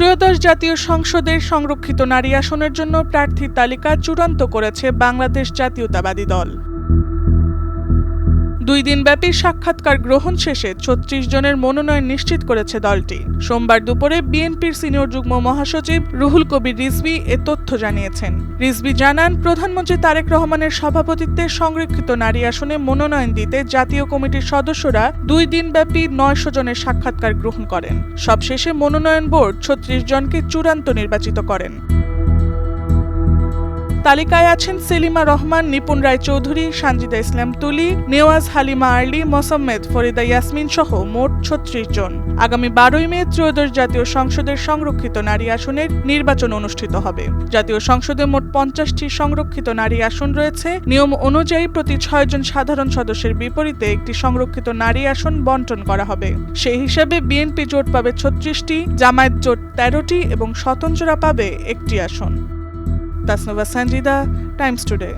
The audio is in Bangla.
ত্রয়োদশ জাতীয় সংসদের সংরক্ষিত নারী আসনের জন্য প্রার্থীর তালিকা চূড়ান্ত করেছে বাংলাদেশ জাতীয়তাবাদী দল। 2 দিনব্যাপী সাক্ষাৎকার গ্রহণ শেষে 36 জনের মনোনয়ন নিশ্চিত করেছে দলটি। সোমবার দুপুরে বিএনপির সিনিয়র যুগ্ম মহাসচিব রুহুল কবির রিজভী এ তথ্য জানিয়েছেন। রিজভী জানান, প্রধানমন্ত্রী তারেক রহমানের সভাপতিত্বে সংরক্ষিত নারী আসনে মনোনয়ন দিতে জাতীয় কমিটির সদস্যরা 2 দিনব্যাপী 900 জনের সাক্ষাৎকার গ্রহণ করেন। সবশেষে মনোনয়ন বোর্ড 36 জনকে চূড়ান্ত নির্বাচিত করেন। তালিকায় আছেন সেলিমা রহমান, নিপুণ রায় চৌধুরী, সানজিদা ইসলাম তুলি, নেওয়াজ হালিমা আরলি, মোসাম্মেদ ফরিদা ইয়াসমিন সহ মোট 36 জন। আগামী 12ই মে ত্রয়োদশ জাতীয় সংসদের সংরক্ষিত নারী আসনের নির্বাচন অনুষ্ঠিত হবে। জাতীয় সংসদে মোট 50টি সংরক্ষিত নারী আসন রয়েছে। নিয়ম অনুযায়ী প্রতি 6 জন সাধারণ সদস্যের বিপরীতে একটি সংরক্ষিত নারী আসন বণ্টন করা হবে। সেই হিসাবে বিএনপি জোট পাবে 36টি, জামায়াত জোট 13টি এবং স্বতন্ত্ররা পাবে 1টি আসন। Tasnuva Sanjida, Times today.